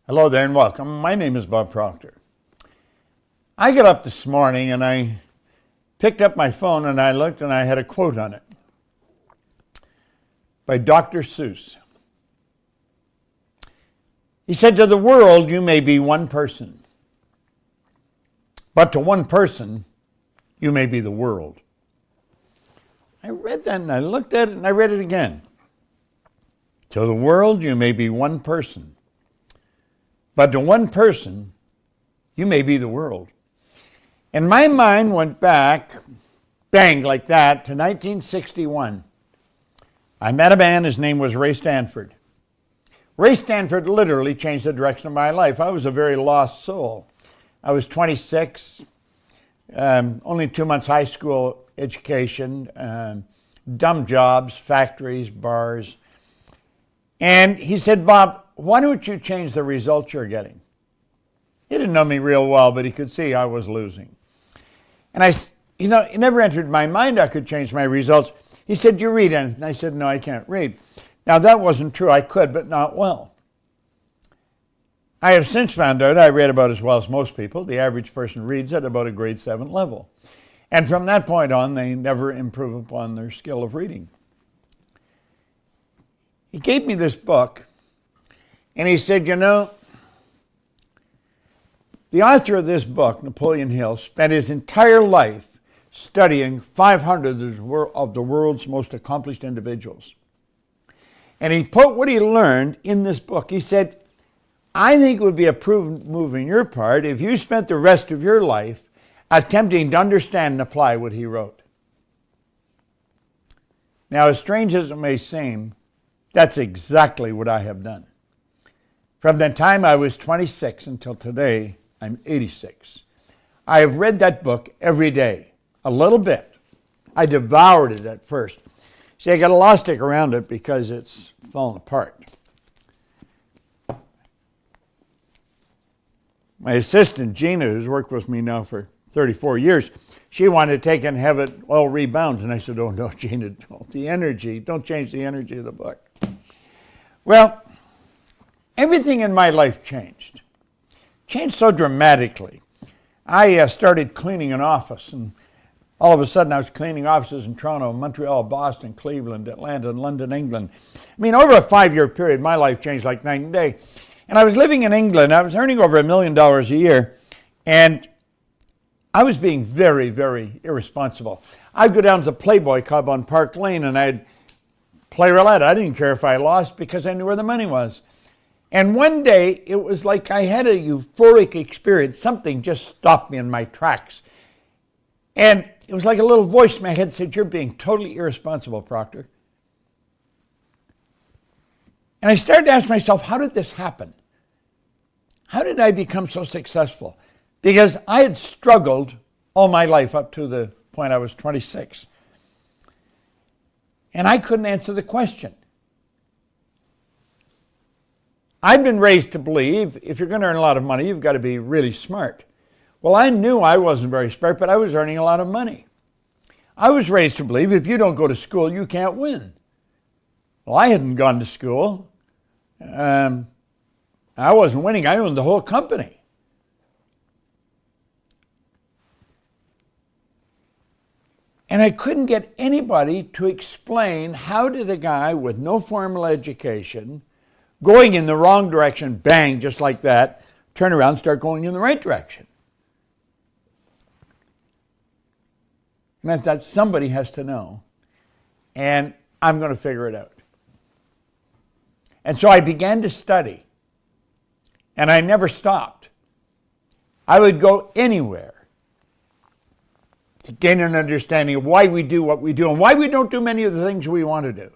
Hello there and welcome. My name is Bob Proctor. I got up this morning and I picked up my phone and I looked and I had a quote on it by Dr. Seuss. He said, "To the world you may be one person, but to one person you may be the world." I read that and I looked at it and I read it again. To the world you may be one person, but to one person, you may be the world. And my mind went back, bang, like that, to 1961. I met a man, his name was Ray Stanford. Ray Stanford literally changed the direction of my life. I was a very lost soul. I was 26, only 2 months high school education, dumb jobs, factories, bars. And he said, "Bob, why don't you change the results you're getting?" He didn't know me real well, but he could see I was losing. And it never entered my mind I could change my results. He said, "Do you read anything?" I said, "No, I can't read." Now, that wasn't true. I could, but not well. I have since found out I read about as well as most people. The average person reads at about a grade 7 level. And from that point on, they never improve upon their skill of reading. He gave me this book, and he said, the author of this book, Napoleon Hill, spent his entire life studying 500 of the world's most accomplished individuals. And he put what he learned in this book. He said, "I think it would be a prudent move on your part if you spent the rest of your life attempting to understand and apply what he wrote." Now, as strange as it may seem, that's exactly what I have done. From the time I was 26 until today, I'm 86. I have read that book every day, a little bit. I devoured it at first. See, I got a lot of stick around it because it's fallen apart. My assistant, Gina, who's worked with me now for 34 years, she wanted to take it and have it all rebound. And I said, "Oh, no, Gina, don't change the energy of the book." Well, everything in my life changed so dramatically. I started cleaning an office, and all of a sudden I was cleaning offices in Toronto, Montreal, Boston, Cleveland, Atlanta, and London, England. I mean, over a 5-year period, my life changed like night and day. And I was living in England. I was earning over $1 million a year, and I was being very, very irresponsible. I'd go down to the Playboy Club on Park Lane, and I'd play roulette. I didn't care if I lost because I knew where the money was. And one day, it was like I had a euphoric experience. Something just stopped me in my tracks. And it was like a little voice in my head said, "You're being totally irresponsible, Proctor." And I started to ask myself, how did this happen? How did I become so successful? Because I had struggled all my life up to the point I was 26. And I couldn't answer the question. I've been raised to believe if you're going to earn a lot of money, you've got to be really smart. Well, I knew I wasn't very smart, but I was earning a lot of money. I was raised to believe if you don't go to school, you can't win. Well, I hadn't gone to school. I wasn't winning. I owned the whole company. And I couldn't get anybody to explain how did a guy with no formal education, going in the wrong direction, bang, just like that, turn around and start going in the right direction. And I thought somebody has to know, and I'm going to figure it out. And so I began to study, and I never stopped. I would go anywhere to gain an understanding of why we do what we do and why we don't do many of the things we want to do.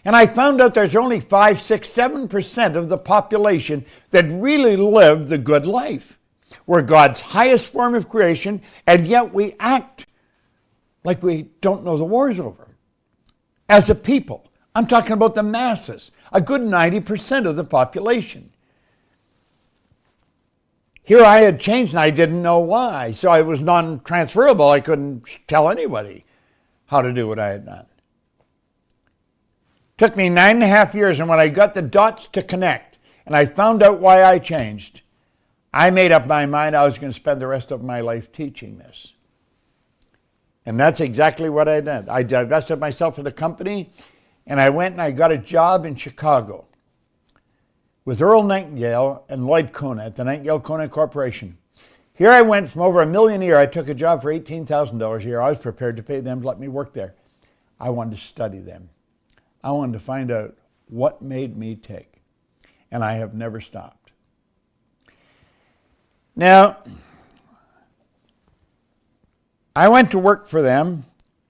And I found out there's only 5, 6, 7% of the population that really live the good life. We're God's highest form of creation, and yet we act like we don't know the war's over. As a people, I'm talking about the masses, a good 90% of the population. Here I had changed and I didn't know why, so I was non-transferable. I couldn't tell anybody how to do what I had done. Took me 9.5 years, and when I got the dots to connect, and I found out why I changed, I made up my mind I was going to spend the rest of my life teaching this. And that's exactly what I did. I divested myself of the company, and I went and I got a job in Chicago with Earl Nightingale and Lloyd Kona at the Nightingale-Kona Corporation. Here I went from over $1 million a year. I took a job for $18,000 a year. I was prepared to pay them to let me work there. I wanted to study them. I wanted to find out what made me tick. And I have never stopped. Now, I went to work for them,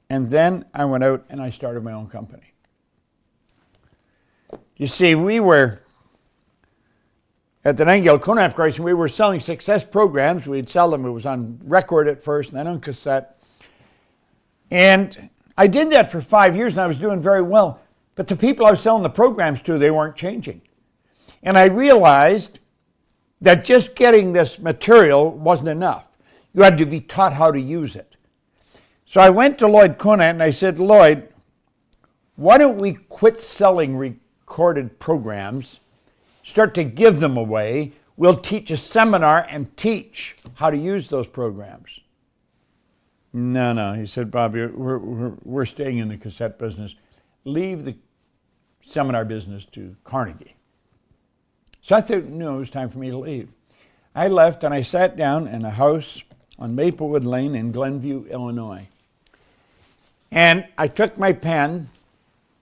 and then I went out and I started my own company. You see, we were at the Nightingale-Kona Corporation, we were selling success programs. We'd sell them. It was on record at first, and then on cassette. And I did that for 5 years, and I was doing very well. But the people I was selling the programs to, they weren't changing. And I realized that just getting this material wasn't enough. You had to be taught how to use it. So I went to Lloyd Kona, and I said, Lloyd, why don't we quit selling recorded programs, start to give them away? We'll teach a seminar and teach how to use those programs. No, he said, Bobby, we're staying in the cassette business. Leave the seminar business to Carnegie. So I thought, no, it was time for me to leave. I left and I sat down in a house on Maplewood Lane in Glenview, Illinois. And I took my pen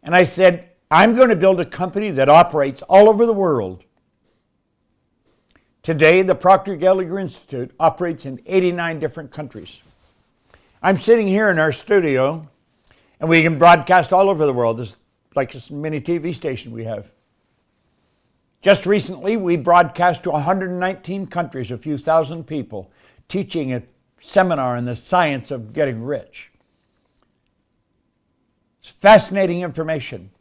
and I said, I'm going to build a company that operates all over the world. Today, the Proctor Gallagher Institute operates in 89 different countries. I'm sitting here in our studio, and we can broadcast all over the world. This is like this mini TV station we have. Just recently, we broadcast to 119 countries, a few thousand people, teaching a seminar on the science of getting rich. It's fascinating information.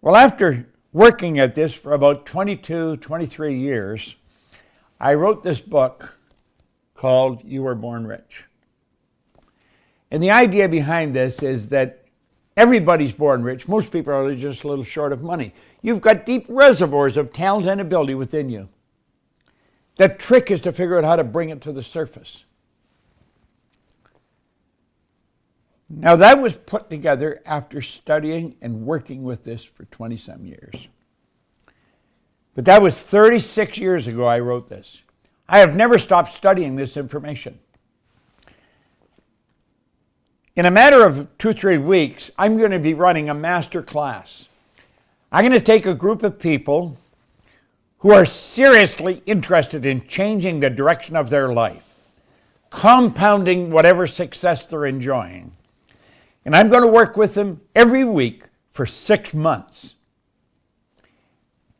Well, after working at this for about 22, 23 years, I wrote this book called You Were Born Rich. And the idea behind this is that everybody's born rich. Most people are just a little short of money. You've got deep reservoirs of talent and ability within you. The trick is to figure out how to bring it to the surface. Now, that was put together after studying and working with this for 20-some years. But that was 36 years ago I wrote this. I have never stopped studying this information. In a matter of 2-3 weeks, I'm going to be running a master class. I'm going to take a group of people who are seriously interested in changing the direction of their life, compounding whatever success they're enjoying. And I'm going to work with them every week for 6 months.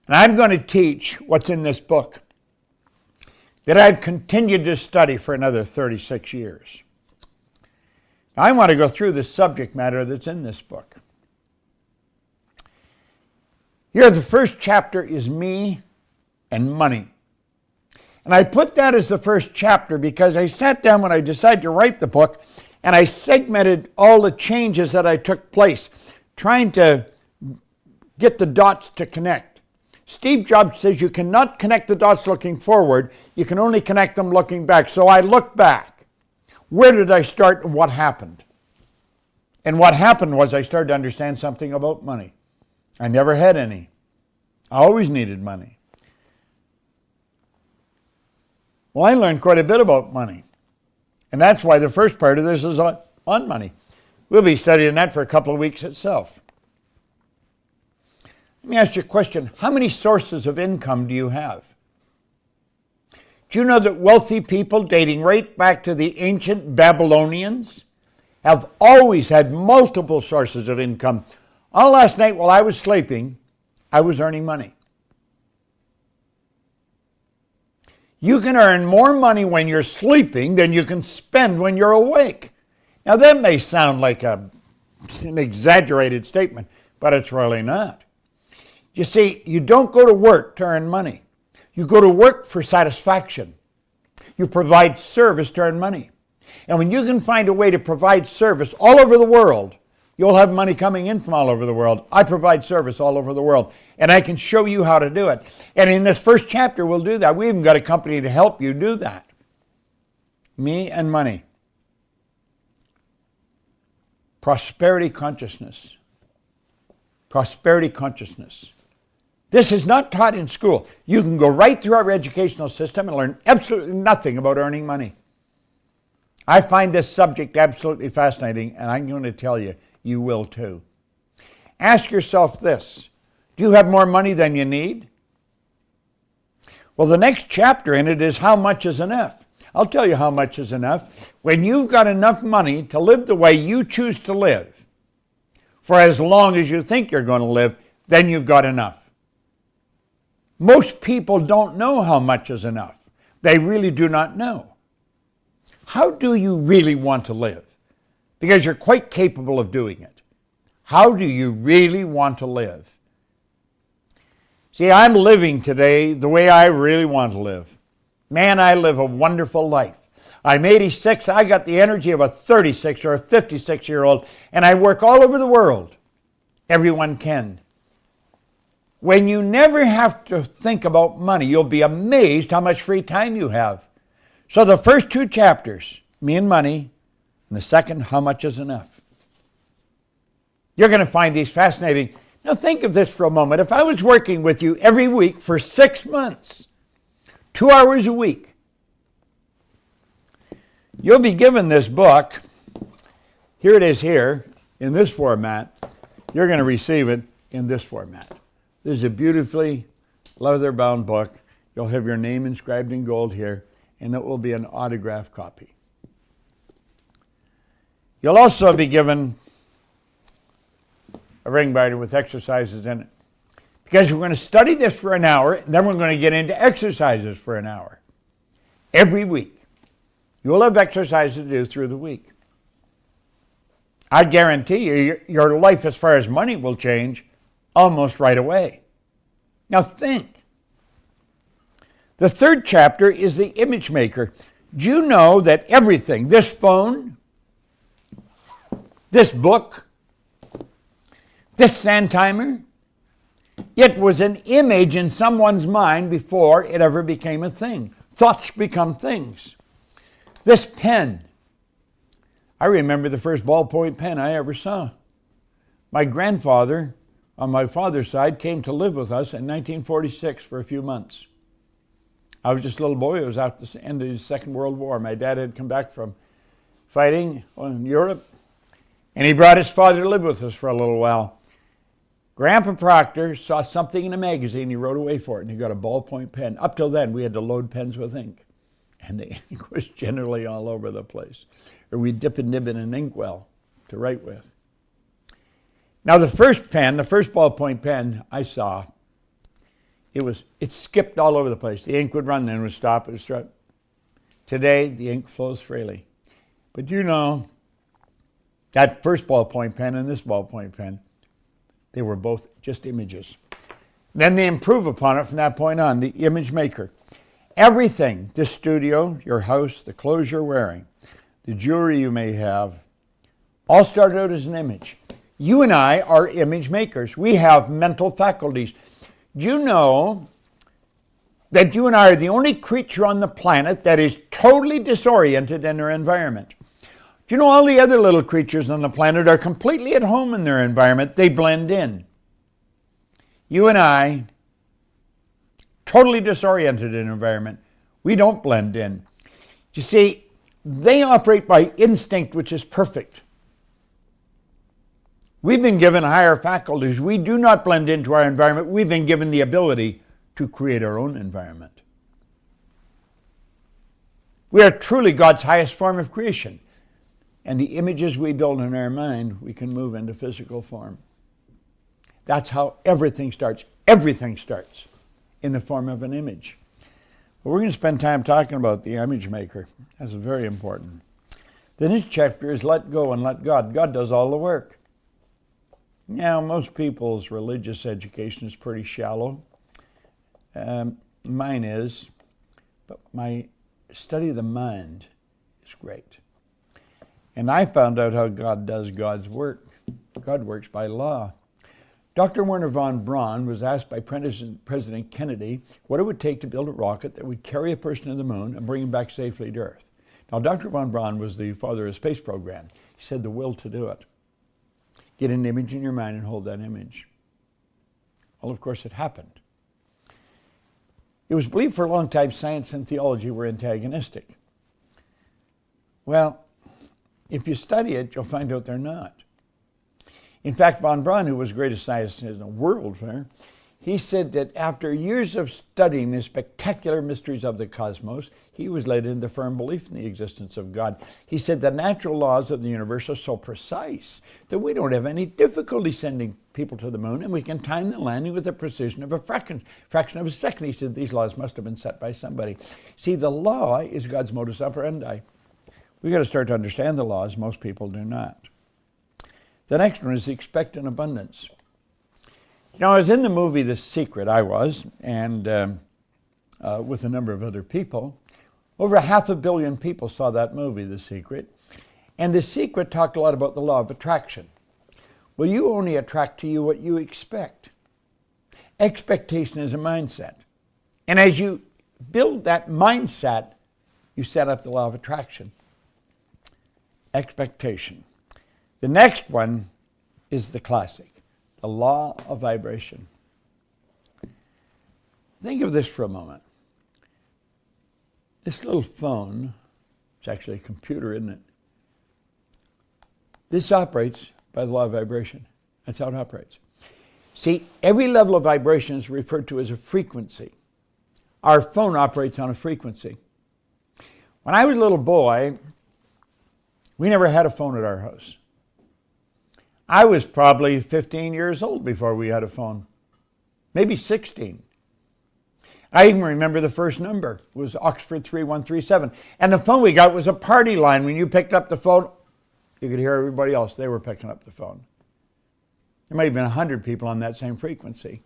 And I'm going to teach what's in this book that I've continued to study for another 36 years. Now, I want to go through the subject matter that's in this book. Here, the first chapter is me and money. And I put that as the first chapter because I sat down when I decided to write the book and I segmented all the changes that I took place, trying to get the dots to connect. Steve Jobs says you cannot connect the dots looking forward, you can only connect them looking back. So I looked back. Where did I start and what happened? And what happened was I started to understand something about money. I never had any. I always needed money. Well, I learned quite a bit about money. And that's why the first part of this is on money. We'll be studying that for a couple of weeks itself. Let me ask you a question. How many sources of income do you have? Do you know that wealthy people dating right back to the ancient Babylonians have always had multiple sources of income? All last night while I was sleeping, I was earning money. You can earn more money when you're sleeping than you can spend when you're awake. Now that may sound like an exaggerated statement, but it's really not. You see, you don't go to work to earn money. You go to work for satisfaction. You provide service to earn money. And when you can find a way to provide service all over the world You'll have money coming in from all over the world. I provide service all over the world, and I can show you how to do it. And in this first chapter, we'll do that. We even got a company to help you do that. Me and money. Prosperity consciousness. Prosperity consciousness. This is not taught in school. You can go right through our educational system and learn absolutely nothing about earning money. I find this subject absolutely fascinating, and I'm going to tell you, you will too. Ask yourself this: do you have more money than you need? Well, the next chapter in it is how much is enough. I'll tell you how much is enough. When you've got enough money to live the way you choose to live, for as long as you think you're going to live, then you've got enough. Most people don't know how much is enough. They really do not know. How do you really want to live? Because you're quite capable of doing it. How do you really want to live? See, I'm living today the way I really want to live. Man, I live a wonderful life. I'm 86. I got the energy of a 36 or a 56-year-old, and I work all over the world. Everyone can. When you never have to think about money, you'll be amazed how much free time you have. So the first two chapters, me and money, and the second, how much is enough. You're going to find these fascinating. Now think of this for a moment. If I was working with you every week for 6 months, 2 hours a week, you'll be given this book. Here it is here, in this format. You're going to receive it in this format. This is a beautifully leather-bound book. You'll have your name inscribed in gold here, and it will be an autographed copy. You'll also be given a ring binder with exercises in it, because we're going to study this for an hour, and then we're going to get into exercises for an hour. Every week. You'll have exercises to do through the week. I guarantee you, your life as far as money will change almost right away. Now think. The third chapter is the image maker. Do you know that everything, this phone, this book, this sand timer, it was an image in someone's mind before it ever became a thing. Thoughts become things. This pen, I remember the first ballpoint pen I ever saw. My grandfather, on my father's side, came to live with us in 1946 for a few months. I was just a little boy. It was after the end of the Second World War. My dad had come back from fighting in Europe, and he brought his father to live with us for a little while. Grandpa Proctor saw something in a magazine. He wrote away for it, and he got a ballpoint pen. Up till then, we had to load pens with ink, and the ink was generally all over the place. Or we'd dip and nib in an inkwell to write with. Now the first pen, the first ballpoint pen I saw, it skipped all over the place. The ink would run, then it would stop, it would start. Today, the ink flows freely. But you know, that first ballpoint pen and this ballpoint pen, they were both just images. Then they improve upon it from that point on, the image maker. Everything, this studio, your house, the clothes you're wearing, the jewelry you may have, all started out as an image. You and I are image makers. We have mental faculties. Do you know that you and I are the only creature on the planet that is totally disoriented in their environment? Do you know all the other little creatures on the planet are completely at home in their environment? They blend in. You and I, totally disoriented in environment. We don't blend in. You see, they operate by instinct, which is perfect. We've been given higher faculties. We do not blend into our environment. We've been given the ability to create our own environment. We are truly God's highest form of creation. And the images we build in our mind, we can move into physical form. That's how everything starts. Everything starts in the form of an image. But we're going to spend time talking about the image maker. That's very important. The next chapter is let go and let God. God does all the work. Now, most people's religious education is pretty shallow. Mine is, but my study of the mind is great. And I found out how God does God's work. God works by law. Dr. Werner von Braun was asked by President Kennedy what it would take to build a rocket that would carry a person to the moon and bring him back safely to Earth. Now, Dr. von Braun was the father of the space program. He said the will to do it. Get an image in your mind and hold that image. Well, of course, it happened. It was believed for a long time science and theology were antagonistic. Well, if you study it, you'll find out they're not. In fact, von Braun, who was the greatest scientist in the world, he said that after years of studying the spectacular mysteries of the cosmos, he was led into firm belief in the existence of God. He said the natural laws of the universe are so precise that we don't have any difficulty sending people to the moon, and we can time the landing with the precision of a fraction of a second. He said these laws must have been set by somebody. See, the law is God's modus operandi. We've got to start to understand the laws. Most people do not. The next one is expect an abundance. Now, I was in the movie The Secret, and with a number of other people. Over 500 million people saw that movie, The Secret. And The Secret talked a lot about the law of attraction. Well, you only attract to you what you expect. Expectation is a mindset. And as you build that mindset, you set up the law of attraction. Expectation. The next one is the classic. The law of vibration. Think of this for a moment. This little phone, it's actually a computer, isn't it? This operates by the law of vibration. That's how it operates. See, every level of vibration is referred to as a frequency. Our phone operates on a frequency. When I was a little boy, we never had a phone at our house. I was probably 15 years old before we had a phone, maybe 16. I even remember the first number. It was Oxford 3137. And the phone we got was a party line. When you picked up the phone, you could hear everybody else. They were picking up the phone. There might have been 100 people on that same frequency.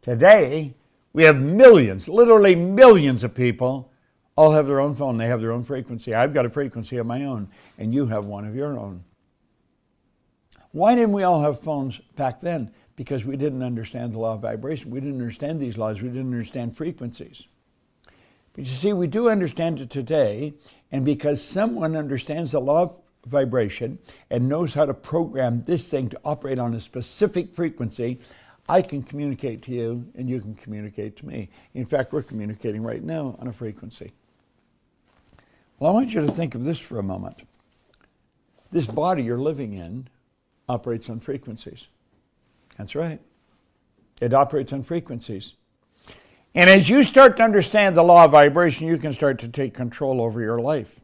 Today, we have millions, literally millions of people, all have their own phone. They have their own frequency. I've got a frequency of my own, and you have one of your own. Why didn't we all have phones back then? Because we didn't understand the law of vibration. We didn't understand these laws. We didn't understand frequencies. But you see, we do understand it today, and because someone understands the law of vibration and knows how to program this thing to operate on a specific frequency, I can communicate to you, and you can communicate to me. In fact, we're communicating right now on a frequency. Well, I want you to think of this for a moment. This body you're living in operates on frequencies. That's right. It operates on frequencies. And as you start to understand the law of vibration, you can start to take control over your life.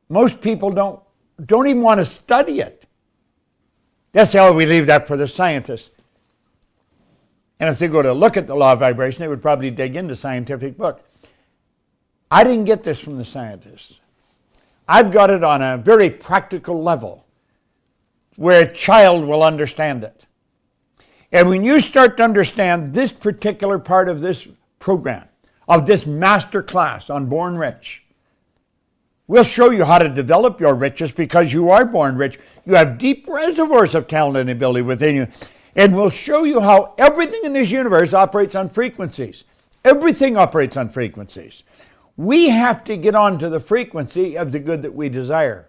Most people don't even want to study it. That's how we leave that for the scientists. And if they go to look at the law of vibration, they would probably dig into a scientific book. I didn't get this from the scientists. I've got it on a very practical level where a child will understand it. And when you start to understand this particular part of this program, of this master class on Born Rich, we'll show you how to develop your riches because you are born rich. You have deep reservoirs of talent and ability within you. And we'll show you how everything in this universe operates on frequencies. Everything operates on frequencies. We have to get on to the frequency of the good that we desire.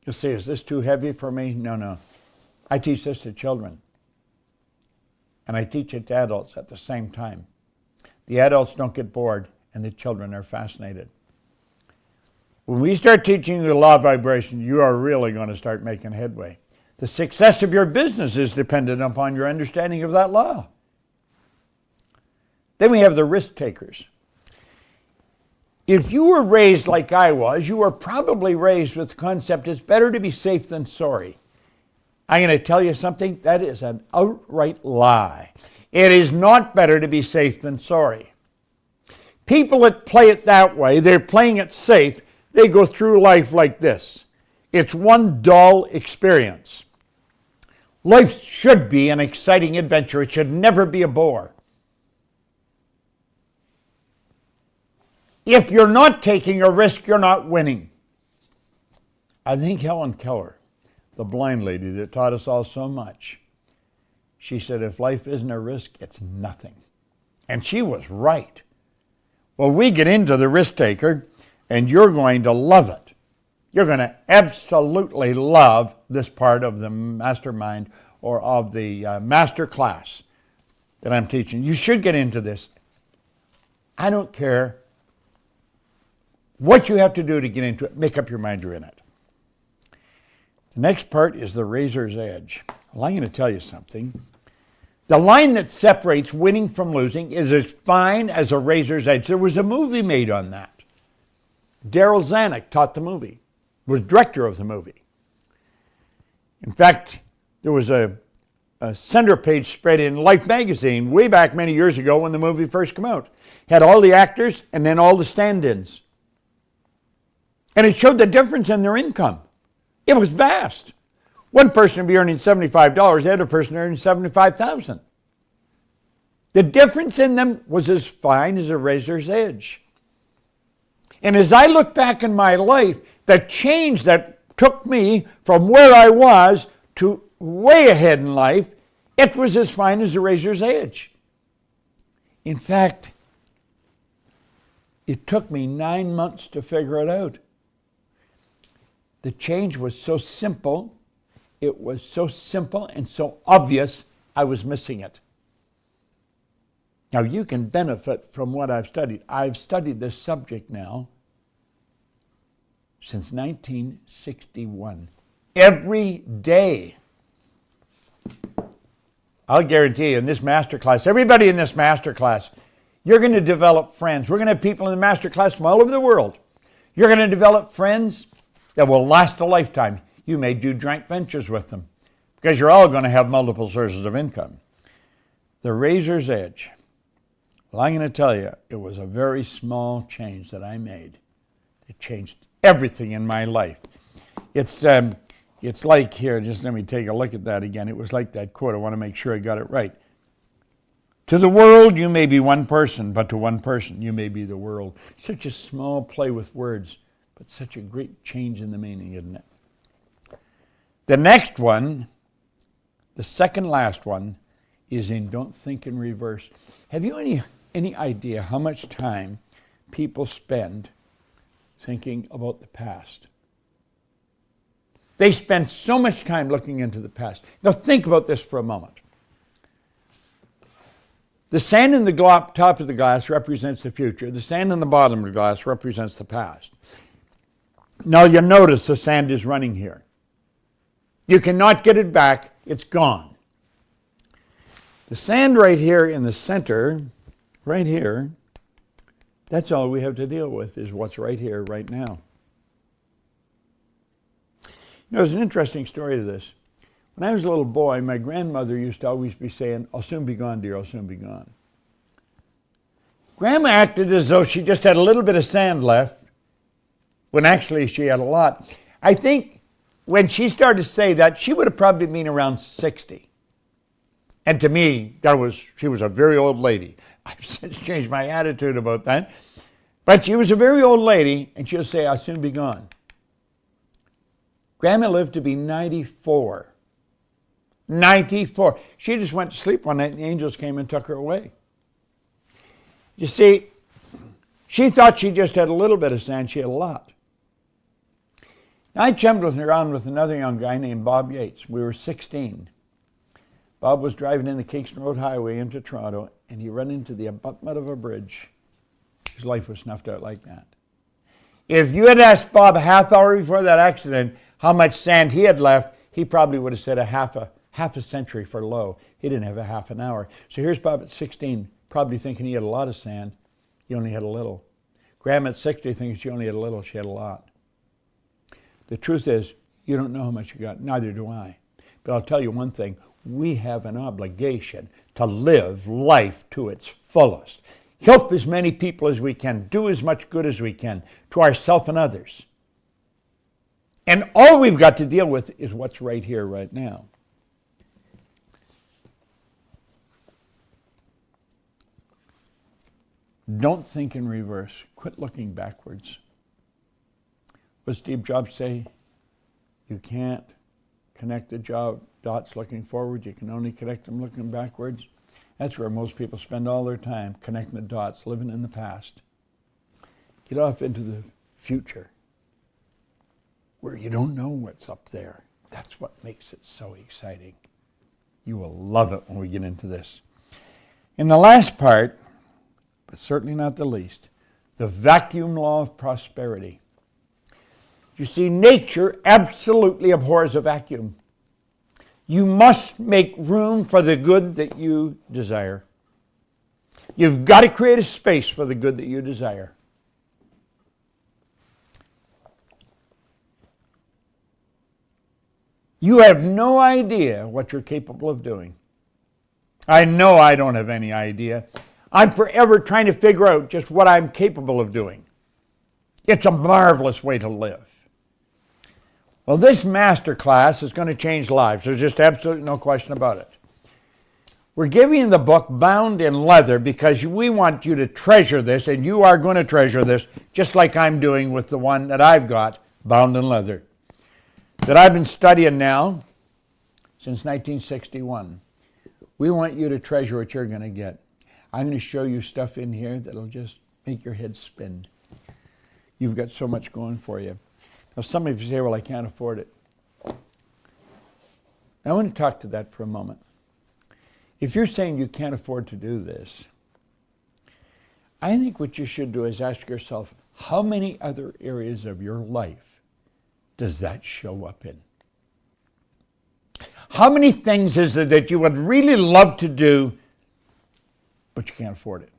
You'll say, is this too heavy for me? No. I teach this to children. And I teach it to adults at the same time. The adults don't get bored, and the children are fascinated. When we start teaching the law of vibration, you are really going to start making headway. The success of your business is dependent upon your understanding of that law. Then we have the risk takers. If you were raised like I was, you were probably raised with the concept it's better to be safe than sorry. I'm going to tell you something, that is an outright lie. It is not better to be safe than sorry. People that play it that way, they're playing it safe, they go through life like this. It's one dull experience. Life should be an exciting adventure. It should never be a bore. If you're not taking a risk, you're not winning. I think Helen Keller, the blind lady that taught us all so much, she said, if life isn't a risk, it's nothing. And she was right. Well, we get into the risk taker, and you're going to love it. You're going to absolutely love this part of the mastermind or of the master class that I'm teaching. You should get into this. I don't care what you have to do to get into it. Make up your mind you're in it. The next part is the razor's edge. Well, I'm going to tell you something. The line that separates winning from losing is as fine as a razor's edge. There was a movie made on that. Daryl Zanuck taught the movie, was director of the movie. In fact, there was a center page spread in Life magazine way back many years ago when the movie first came out. Had all the actors and then all the stand-ins. And it showed the difference in their income. It was vast. One person would be earning $75, the other person earning $75,000. The difference in them was as fine as a razor's edge. And as I look back in my life, the change that took me from where I was to way ahead in life, it was as fine as a razor's edge. In fact, it took me 9 months to figure it out. The change was so simple. It was so simple and so obvious, I was missing it. Now, you can benefit from what I've studied. I've studied this subject now since 1961. Every day. I'll guarantee you in this master class, everybody in this master class, you're going to develop friends. We're going to have people in the master class from all over the world. You're going to develop friends that will last a lifetime. You may do joint ventures with them because you're all going to have multiple sources of income. The razor's edge. Well, I'm going to tell you, it was a very small change that I made. It changed everything in my life. It's like here, just let me take a look at that again. It was like that quote. I want to make sure I got it right. To the world, you may be one person, but to one person, you may be the world. Such a small play with words, but such a great change in the meaning, isn't it? The next one, the second last one, is in don't think in reverse. Have you any idea how much time people spend thinking about the past? They spend so much time looking into the past. Now think about this for a moment. The sand in the top of the glass represents the future. The sand in the bottom of the glass represents the past. Now you notice the sand is running here. You cannot get it back. It's gone. The sand right here in the center, right here, that's all we have to deal with is what's right here, right now. You know, there's an interesting story to this. When I was a little boy, my grandmother used to always be saying, "I'll soon be gone, dear, I'll soon be gone." Grandma acted as though she just had a little bit of sand left, when actually she had a lot. I think when she started to say that, she would have probably been around 60. And to me, she was a very old lady. I've since changed my attitude about that. But she was a very old lady, and she'll say, "I'll soon be gone." Grandma lived to be 94. 94. She just went to sleep one night and the angels came and took her away. You see, she thought she just had a little bit of sand. She had a lot. Now, I chummed around with another young guy named Bob Yates. We were 16. Bob was driving in the Kingston Road Highway into Toronto, and he ran into the abutment of a bridge. His life was snuffed out like that. If you had asked Bob a half hour before that accident how much sand he had left, he probably would have said a half a century for low. He didn't have a half an hour. So here's Bob at 16, probably thinking he had a lot of sand. He only had a little. Grandma at 60 thinking she only had a little. She had a lot. The truth is, you don't know how much you got. Neither do I. But I'll tell you one thing. We have an obligation to live life to its fullest. Help as many people as we can. Do as much good as we can to ourselves and others. And all we've got to deal with is what's right here, right now. Don't think in reverse. Quit looking backwards. What did Steve Jobs say? You can't connect the dots looking forward. You can only connect them looking backwards. That's where most people spend all their time, connecting the dots, living in the past. Get off into the future, where you don't know what's up there. That's what makes it so exciting. You will love it when we get into this. In the last part, but certainly not the least, the vacuum law of prosperity. You see, nature absolutely abhors a vacuum. You must make room for the good that you desire. You've got to create a space for the good that you desire. You have no idea what you're capable of doing. I know I don't have any idea. I'm forever trying to figure out just what I'm capable of doing. It's a marvelous way to live. Well, this master class is going to change lives. There's just absolutely no question about it. We're giving you the book bound in leather because we want you to treasure this, and you are going to treasure this just like I'm doing with the one that I've got bound in leather, that I've been studying now since 1961. We want you to treasure what you're going to get. I'm going to show you stuff in here that'll just make your head spin. You've got so much going for you. Now, some of you say, well, I can't afford it. Now, I want to talk to that for a moment. If you're saying you can't afford to do this, I think what you should do is ask yourself, how many other areas of your life does that show up in? How many things is it that you would really love to do, but you can't afford it?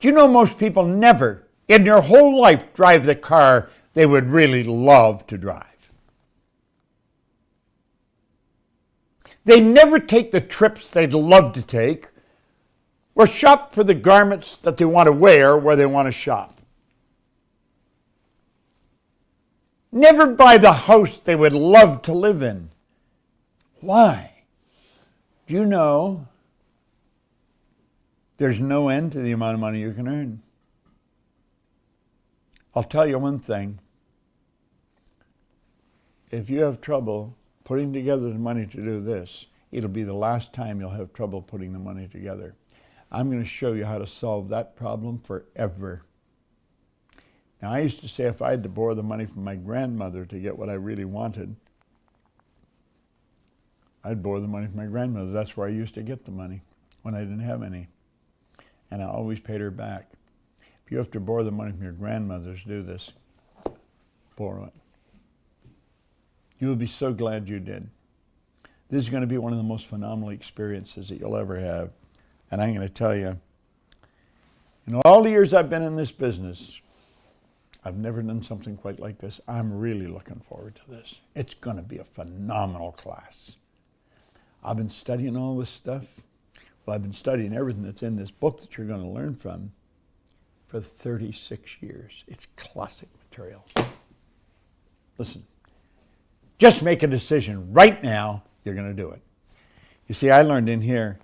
Do you know most people never, in their whole life, drive the car they would really love to drive? They never take the trips they'd love to take, or shop for the garments that they want to wear where they want to shop. Never buy the house they would love to live in. Why? Do you know there's no end to the amount of money you can earn? I'll tell you one thing. If you have trouble putting together the money to do this, it'll be the last time you'll have trouble putting the money together. I'm going to show you how to solve that problem forever. Now, I used to say if I had to borrow the money from my grandmother to get what I really wanted, I'd borrow the money from my grandmother. That's where I used to get the money when I didn't have any. And I always paid her back. If you have to borrow the money from your grandmother to do this, borrow it. You will be so glad you did. This is going to be one of the most phenomenal experiences that you'll ever have. And I'm going to tell you, in all the years I've been in this business, I've never done something quite like this. I'm really looking forward to this. It's going to be a phenomenal class. I've been studying all this stuff. Well, I've been studying everything that's in this book that you're going to learn from for 36 years. It's classic material. Listen, just make a decision right now, you're going to do it. You see, I learned in here,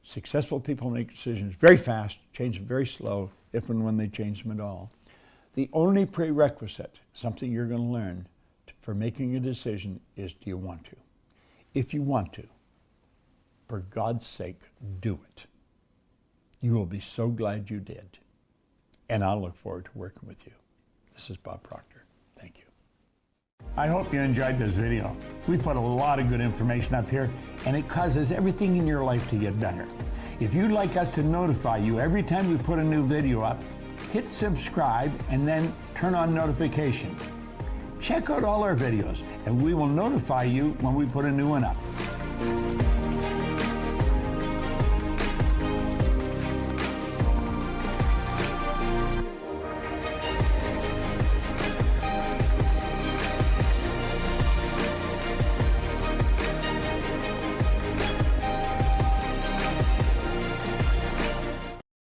successful people make decisions very fast, change them very slow, if and when they change them at all. The only prerequisite, something you're going to learn for making a decision, is do you want to? If you want to, for God's sake, do it. You will be so glad you did. And I'll look forward to working with you. This is Bob Proctor. Thank you. I hope you enjoyed this video. We put a lot of good information up here, and it causes everything in your life to get better. If you'd like us to notify you every time we put a new video up, hit subscribe and then turn on notifications. Check out all our videos, and we will notify you when we put a new one up.